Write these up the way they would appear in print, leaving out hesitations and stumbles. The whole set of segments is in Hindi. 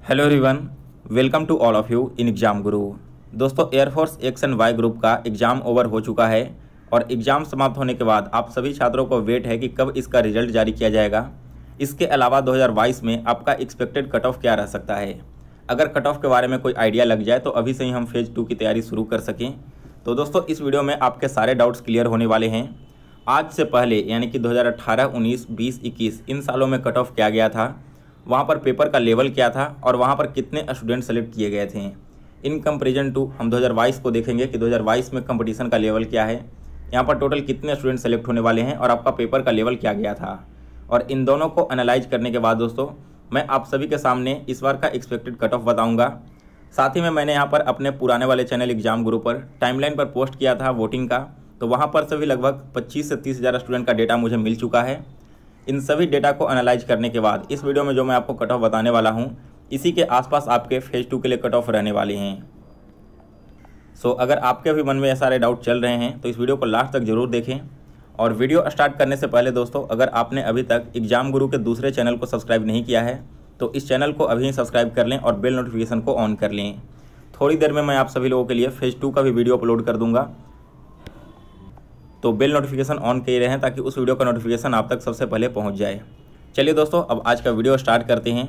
Hello everyone, welcome to all of you in exam guru. दोस्तों, एयरफोर्स एक्शन वाई ग्रुप का एग्ज़ाम ओवर हो चुका है और एग्ज़ाम समाप्त होने के बाद आप सभी छात्रों को वेट है कि कब इसका रिजल्ट जारी किया जाएगा। इसके अलावा 2022 में आपका एक्सपेक्टेड कट ऑफ क्या रह सकता है। अगर कट ऑफ के बारे में कोई आइडिया लग जाए तो अभी से ही हम फेज़ 2 की तैयारी शुरू कर सकें। तो दोस्तों, इस वीडियो में आपके सारे डाउट्स क्लियर होने वाले हैं। आज से पहले यानी कि 2018, 19, 20, 21 इन सालों में कट ऑफ किया गया था, वहाँ पर पेपर का लेवल क्या था और वहाँ पर कितने स्टूडेंट सेलेक्ट किए गए थे। इन कंपेरिजन टू हम 2022 को देखेंगे कि 2022 में कंपटीशन का लेवल क्या है, यहाँ पर टोटल कितने स्टूडेंट सेलेक्ट होने वाले हैं और आपका पेपर का लेवल क्या गया था। और इन दोनों को एनालाइज करने के बाद दोस्तों, मैं आप सभी के सामने इस बार का एक्सपेक्टेड कट ऑफ बताऊँगा। साथ ही में मैंने यहाँ पर अपने पुराने वाले चैनल एग्जाम गुरु पर टाइमलाइन पर पोस्ट किया था वोटिंग का, तो वहाँ पर से भी लगभग 25 से 30 हज़ार स्टूडेंट का डेटा मुझे मिल चुका है। इन सभी डेटा को एनालाइज करने के बाद इस वीडियो में जो मैं आपको कट ऑफ बताने वाला हूं, इसी के आसपास आपके फेज़ 2 के लिए कट ऑफ रहने वाले हैं। सो अगर आपके भी मन में ऐसे सारे डाउट चल रहे हैं तो इस वीडियो को लास्ट तक जरूर देखें। और वीडियो स्टार्ट करने से पहले दोस्तों, अगर आपने अभी तक एग्जाम गुरु के दूसरे चैनल को सब्सक्राइब नहीं किया है तो इस चैनल को अभी सब्सक्राइब कर लें और बेल नोटिफिकेशन को ऑन कर लें। थोड़ी देर में मैं आप सभी लोगों के लिए फेज़ 2 का भी वीडियो अपलोड कर दूँगा, तो बेल नोटिफिकेशन ऑन किए रहें ताकि उस वीडियो का नोटिफिकेशन आप तक सबसे पहले पहुंच जाए। चलिए दोस्तों, अब आज का वीडियो स्टार्ट करते हैं।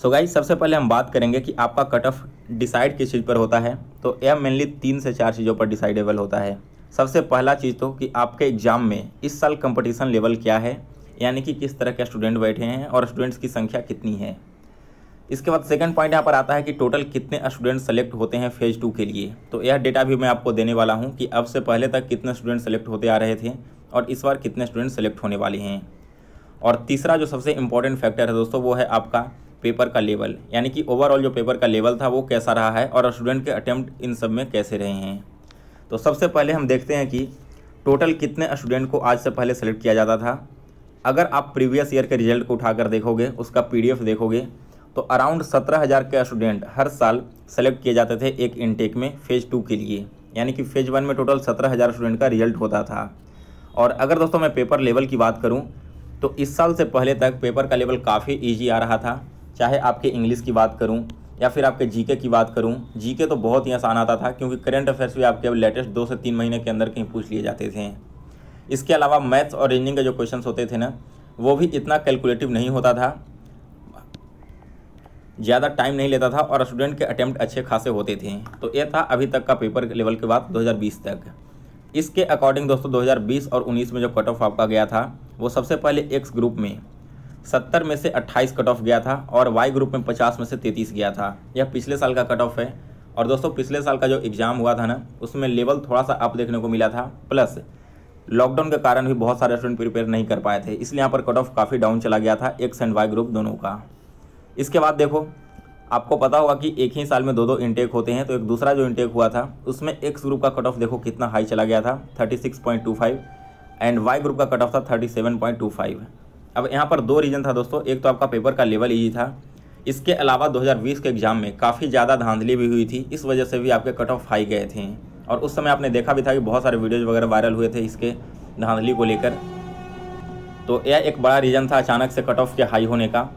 सो गाइस, सबसे पहले हम बात करेंगे कि आपका कट ऑफ डिसाइड किस चीज़ पर होता है। तो यह मेनली 3 से 4 चीज़ों पर डिसाइडेबल होता है। सबसे पहला चीज़ तो कि आपके एग्जाम में इस साल कंपटीशन लेवल क्या है, यानी कि किस तरह के स्टूडेंट बैठे हैं और स्टूडेंट्स की संख्या कितनी है। इसके बाद सेकंड पॉइंट यहाँ पर आता है कि टोटल कितने स्टूडेंट सेलेक्ट होते हैं फेज़ 2 के लिए। तो यह डेटा भी मैं आपको देने वाला हूँ कि अब से पहले तक कितने स्टूडेंट सेलेक्ट होते आ रहे थे और इस बार कितने स्टूडेंट सेलेक्ट होने वाले हैं। और तीसरा जो सबसे इम्पॉर्टेंट फैक्टर है दोस्तों, वो है आपका पेपर का लेवल, यानी कि ओवरऑल जो पेपर का लेवल था वो कैसा रहा है और स्टूडेंट के अटैम्प्ट इन सब में कैसे रहे हैं। तो सबसे पहले हम देखते हैं कि टोटल कितने स्टूडेंट को आज से पहले सेलेक्ट किया जाता था। अगर आप प्रीवियस ईयर के रिजल्ट को उठाकर देखोगे, उसका PDF देखोगे, तो अराउंड 17,000 के स्टूडेंट हर साल सेलेक्ट किए जाते थे एक इनटेक में फेज़ 2 के लिए, यानी कि फेज़ 1 में टोटल 17,000 स्टूडेंट का रिजल्ट होता था। और अगर दोस्तों मैं पेपर लेवल की बात करूं तो इस साल से पहले तक पेपर का लेवल काफ़ी ईजी आ रहा था। चाहे आपके इंग्लिश की बात करूं या फिर आपके जीके की बात करूं, जीके तो बहुत ही आसान आता था क्योंकि करंट अफेयर्स भी आपके लेटेस्ट 2 से 3 महीने के अंदर कहीं पूछ लिए जाते थे। इसके अलावा मैथ्स और रीजनिंग के जो क्वेश्चन होते थे ना, वो भी इतना कैलकुलेटिव नहीं होता था, ज़्यादा टाइम नहीं लेता था और स्टूडेंट के अटेम्प्ट अच्छे खासे होते थे। तो ये था अभी तक का पेपर लेवल के बाद 2020 तक। इसके अकॉर्डिंग दोस्तों 2020 और 19 में जो कट ऑफ आपका गया था, वो सबसे पहले एक्स ग्रुप में 70 में से 28 कट ऑफ गया था और वाई ग्रुप में 50 में से 33 गया था। यह पिछले साल का कट ऑफ है। और दोस्तों, पिछले साल का जो एग्ज़ाम हुआ था ना, उसमें लेवल थोड़ा सा अप देखने को मिला था, प्लस लॉकडाउन के कारण भी बहुत सारे स्टूडेंट प्रिपेयर नहीं कर पाए थे, इसलिए यहाँ पर कट ऑफ काफ़ी डाउन चला गया था एक्स एंड वाई ग्रुप दोनों का। इसके बाद देखो, आपको पता होगा कि एक ही साल में 2 इनटेक होते हैं, तो एक दूसरा जो इनटेक हुआ था उसमें एक्स ग्रुप का कट ऑफ देखो कितना हाई चला गया था, 36.25, एंड वाई ग्रुप का कट ऑफ था 37.25। अब यहाँ पर 2 रीज़न था दोस्तों। एक तो आपका पेपर का लेवल ईजी था, इसके अलावा 2020 के एग्ज़ाम में काफ़ी ज़्यादा धांधली भी हुई थी, इस वजह से भी आपके कट ऑफ हाई गए थे। और उस समय आपने देखा भी था कि बहुत सारे वीडियोज़ वगैरह वायरल हुए थे इसके धांधली को लेकर। तो यह एक बड़ा रीज़न था अचानक से कट ऑफ के हाई होने का।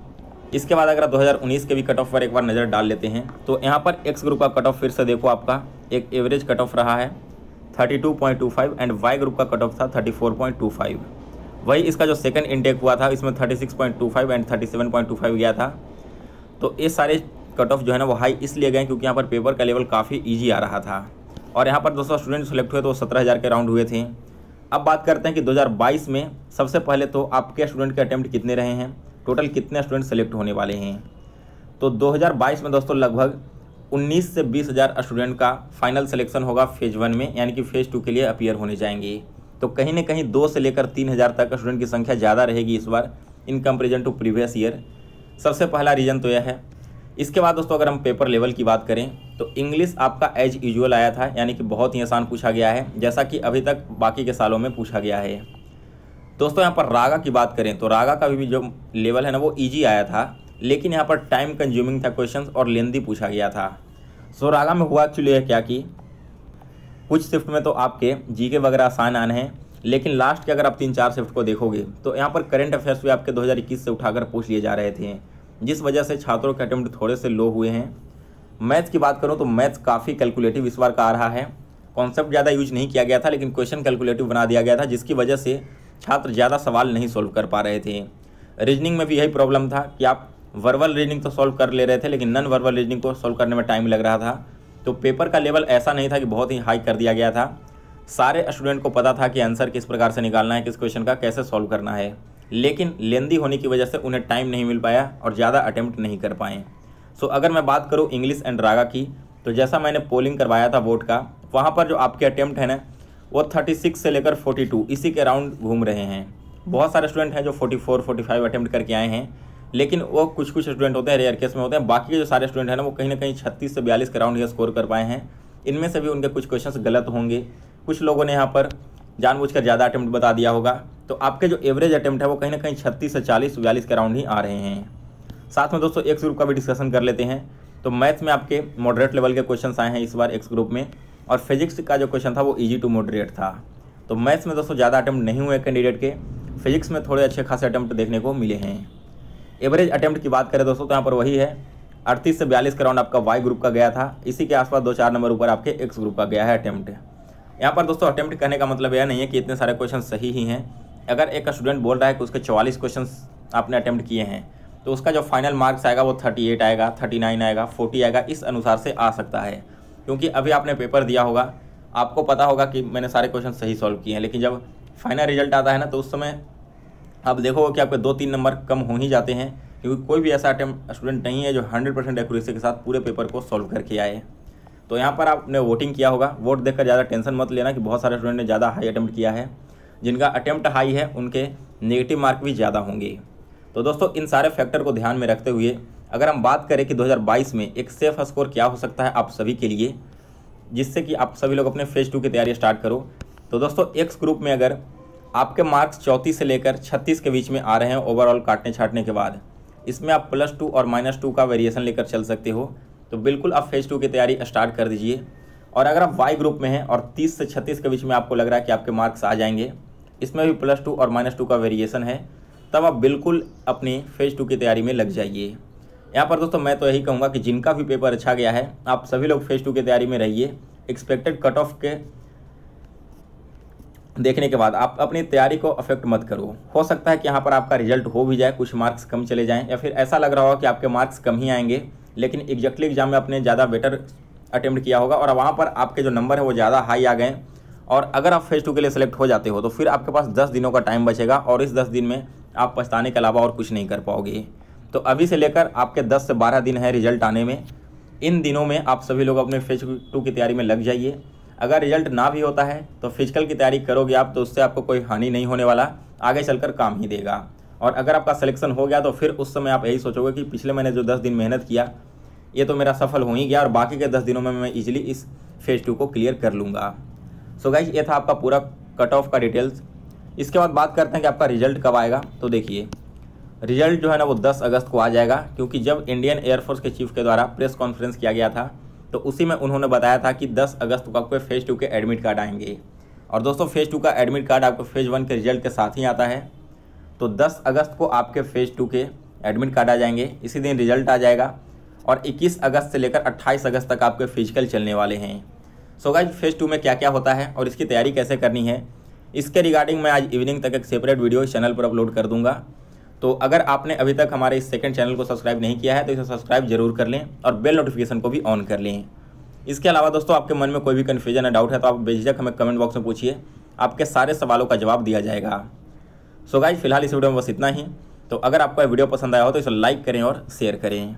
इसके बाद अगर आप 2019 के भी कट ऑफ पर एक बार नज़र डाल लेते हैं तो यहाँ पर एक्स ग्रुप का कट ऑफ फिर से देखो आपका एक एवरेज कट ऑफ रहा है 32.25 एंड वाई ग्रुप का कट ऑफ था 34.25। वही इसका जो सेकंड इनटेक हुआ था इसमें 36.25 एंड 37.25 गया था। तो ये सारे कट ऑफ जो है ना वो हाई इसलिए गए क्योंकि यहाँ पर पेपर का लेवल काफ़ी ईजी आ रहा था। और यहाँ पर दोस्तों स्टूडेंट सेलेक्ट हुए तो 17,000 के राउंड हुए थे। अब बात करते हैं कि 2022 में सबसे पहले तो आपके स्टूडेंट के अटैम्प्ट कितने रहे हैं, टोटल कितने स्टूडेंट सेलेक्ट होने वाले हैं। तो 2022 में दोस्तों लगभग 19 से 20 हज़ार स्टूडेंट का फाइनल सिलेक्शन होगा फेज़ 1 में, यानी कि फेज़ 2 के लिए अपीयर होने जाएंगे। तो कहीं ना कहीं 2 से लेकर 3 हज़ार तक स्टूडेंट की संख्या ज़्यादा रहेगी इस बार in comparison to previous year. सबसे पहला रीज़न तो यह है। इसके बाद दोस्तों अगर हम पेपर लेवल की बात करें तो इंग्लिश आपका एज यूजुअल आया था, यानी कि बहुत ही आसान पूछा गया है, जैसा कि अभी तक बाकी के सालों में पूछा गया है। दोस्तों यहाँ पर रागा की बात करें तो रागा का भी जो लेवल है ना वो ईजी आया था, लेकिन यहाँ पर टाइम कंज्यूमिंग था क्वेश्चंस और लेंदी पूछा गया था। सो रागा में हुआ एक्चुअली है क्या कि कुछ शिफ्ट में तो आपके जीके वगैरह आसान आने हैं, लेकिन लास्ट के अगर आप 3-4 शिफ्ट को देखोगे तो यहाँ पर करंट अफेयर्स भी आपके 2021 से उठाकर पूछ लिए जा रहे थे। जिस वजह से छात्रों के अटेम्प्ट थोड़े से लो हुए हैं। मैथ्स की बात करूँ तो मैथ्स काफ़ी कैलकुलेटिव इस बार का आ रहा है। कॉन्सेप्ट ज़्यादा यूज नहीं किया गया था, लेकिन क्वेश्चन कैलकुलेटिव बना दिया गया था, जिसकी वजह से छात्र ज़्यादा सवाल नहीं सॉल्व कर पा रहे थे। रीजनिंग में भी यही प्रॉब्लम था कि आप वर्बल रीजनिंग तो सॉल्व कर ले रहे थे, लेकिन नॉन वर्बल रीजनिंग को सॉल्व करने में टाइम लग रहा था। तो पेपर का लेवल ऐसा नहीं था कि बहुत ही हाई कर दिया गया था। सारे स्टूडेंट को पता था कि आंसर किस प्रकार से निकालना है, किस क्वेश्चन का कैसे सॉल्व करना है, लेकिन लेंदी होने की वजह से उन्हें टाइम नहीं मिल पाया और ज़्यादा अटेम्प्ट नहीं कर पाए। सो अगर मैं बात करूँ इंग्लिश एंड रागा की, तो जैसा मैंने पोलिंग करवाया था बोर्ड का, वहाँ पर जो आपके अटेम्प्ट है ना वो 36 से लेकर 42 इसी के राउंड घूम रहे हैं। बहुत सारे स्टूडेंट हैं जो 44, 45 अटेम्प्ट करके आए हैं, लेकिन वो कुछ स्टूडेंट होते हैं, रेयर केस में होते हैं। बाकी के जो सारे स्टूडेंट हैं ना वो कहीं ना कहीं 36 से 42 के राउंड ये स्कोर कर पाए हैं। इनमें से भी उनके कुछ क्वेश्चंस गलत होंगे, कुछ लोगों ने यहाँ पर जानबूझकर ज़्यादा अटेम्प्ट बता दिया होगा। तो आपके जो एवरेज अटेम्प्ट है वो कहीं ना कहीं 36 से 40, 42 के राउंड ही आ रहे हैं। साथ में दोस्तों एक्स ग्रुप का भी डिस्कशन कर लेते हैं। तो मैथ्स में आपके मॉडरेट लेवल के क्वेश्चंस आए हैं इस बार एक्स ग्रुप में, और फिजिक्स का जो क्वेश्चन था वो ईजी टू मॉडरेट था। तो मैथ्स में दोस्तों ज़्यादा अटेम्प्ट नहीं हुए कैंडिडेट के, फिजिक्स में थोड़े अच्छे खासे अटेम्प्ट देखने को मिले हैं। एवरेज अटेम्प्ट की बात करें दोस्तों तो यहाँ पर वही है, 38 से 42 के राउंड आपका वाई ग्रुप का गया था। इसी के आसपास 2-4 नंबर ऊपर आपके एक्स ग्रुप का गया है अटेम्प्ट। यहाँ पर दोस्तों अटेम्प्ट करने का मतलब यह नहीं है कि इतने सारे क्वेश्चन सही ही हैं। अगर एक स्टूडेंट बोल रहा है कि उसके 44 क्वेश्चन आपने अटेम्प्ट किए हैं, तो उसका जो फाइनल मार्क्स आएगा वो 38 आएगा, 39 आएगा, 40 आएगा, इस अनुसार से आ सकता है। क्योंकि अभी आपने पेपर दिया होगा, आपको पता होगा कि मैंने सारे क्वेश्चन सही सॉल्व किए हैं, लेकिन जब फाइनल रिजल्ट आता है ना तो उस समय आप देखोगे कि आपके 2-3 नंबर कम हो ही जाते हैं, क्योंकि कोई भी ऐसा स्टूडेंट नहीं है जो 100% एक्यूरेसी के साथ पूरे पेपर को सॉल्व करके आए। तो यहाँ पर आपने वोटिंग किया होगा, वोट देखकर ज़्यादा टेंशन मत लेना कि बहुत सारे स्टूडेंट ने ज़्यादा हाई अटेम्प्ट किया है। जिनका अटेम्प्ट हाई है उनके नेगेटिव मार्क भी ज़्यादा होंगे। तो दोस्तों इन सारे फैक्टर को ध्यान में रखते हुए अगर हम बात करें कि 2022 में एक सेफ स्कोर क्या हो सकता है आप सभी के लिए, जिससे कि आप सभी लोग अपने फेज़ 2 की तैयारी स्टार्ट करो, तो दोस्तों एक्स ग्रुप में अगर आपके मार्क्स 34 से लेकर 36 के बीच में आ रहे हैं ओवरऑल काटने छाटने के बाद, इसमें आप +2 और -2 का वेरिएशन लेकर चल सकते हो। तो बिल्कुल आप फेज़ 2 की तैयारी स्टार्ट कर दीजिए। और अगर आप वाई ग्रुप में हैं और 30 से 36 के बीच में आपको लग रहा है कि आपके मार्क्स आ जाएंगे, इसमें भी +2 और -2 का वेरिएशन है, तब आप बिल्कुल अपनी फेज़ 2 की तैयारी में लग जाइए। यहाँ पर दोस्तों मैं तो यही कहूँगा कि जिनका भी पेपर अच्छा गया है आप सभी लोग फेज़ 2 की तैयारी में रहिए। एक्सपेक्टेड कट ऑफ के देखने के बाद आप अपनी तैयारी को अफेक्ट मत करो। हो सकता है कि यहाँ पर आपका रिजल्ट हो भी जाए, कुछ मार्क्स कम चले जाएँ, या फिर ऐसा लग रहा होगा कि आपके मार्क्स कम ही आएंगे, लेकिन एग्जैक्टली एग्जाम में आपने ज़्यादा बेटर अटेम्प्ट किया होगा और वहाँ पर आपके जो नंबर है वो ज़्यादा हाई आ गए। और अगर आप फेज़ 2 के लिए सेलेक्ट हो जाते हो तो फिर आपके पास 10 दिनों का टाइम बचेगा, और इस 10 दिन में आप पछताने के अलावा और कुछ नहीं कर पाओगे। तो अभी से लेकर आपके 10 से 12 दिन है रिजल्ट आने में। इन दिनों में आप सभी लोग अपने फेज़ 2 की तैयारी में लग जाइए। अगर रिजल्ट ना भी होता है तो फिजिकल की तैयारी करोगे आप, तो उससे आपको कोई हानि नहीं होने वाला, आगे चलकर काम ही देगा। और अगर आपका सिलेक्शन हो गया तो फिर उस समय आप यही सोचोगे कि पिछले मैंने जो 10 दिन मेहनत किया ये तो मेरा सफल हो ही गया, और बाकी के 10 दिनों में मैं इजीली इस फेज़ 2 को क्लियर कर लूँगा। सो गाइस ये था आपका पूरा कट ऑफ का डिटेल्स। इसके बाद बात करते हैं कि आपका रिजल्ट कब आएगा। तो देखिए रिजल्ट जो है ना वो 10 अगस्त को आ जाएगा, क्योंकि जब इंडियन एयरफोर्स के चीफ के द्वारा प्रेस कॉन्फ्रेंस किया गया था तो उसी में उन्होंने बताया था कि 10 अगस्त को आपके फेज़ 2 के एडमिट कार्ड आएंगे। और दोस्तों फेज़ 2 का एडमिट कार्ड आपको फेज़ 1 के रिजल्ट के साथ ही आता है। तो 10 अगस्त को आपके फेज़ 2 के एडमिट कार्ड आ जाएंगे, इसी दिन रिजल्ट आ जाएगा, और 21 अगस्त से लेकर 28 अगस्त तक आपके फिजिकल चलने वाले हैं। सो गाइस फेज़ 2 में क्या क्या होता है और इसकी तैयारी कैसे करनी है, इसके रिगार्डिंग मैं आज इवनिंग तक एक सेपरेट वीडियो इस चैनल पर अपलोड कर दूंगा। तो अगर आपने अभी तक हमारे इस सेकंड चैनल को सब्सक्राइब नहीं किया है तो इसे सब्सक्राइब जरूर कर लें और बेल नोटिफिकेशन को भी ऑन कर लें। इसके अलावा दोस्तों आपके मन में कोई भी कन्फ्यूजन या डाउट है तो आप बेझिझक हमें कमेंट बॉक्स में पूछिए, आपके सारे सवालों का जवाब दिया जाएगा। सो गाइस फिलहाल इस वीडियो में बस इतना ही। तो अगर आपको यह वीडियो पसंद आया हो तो इसे लाइक करें और शेयर करें।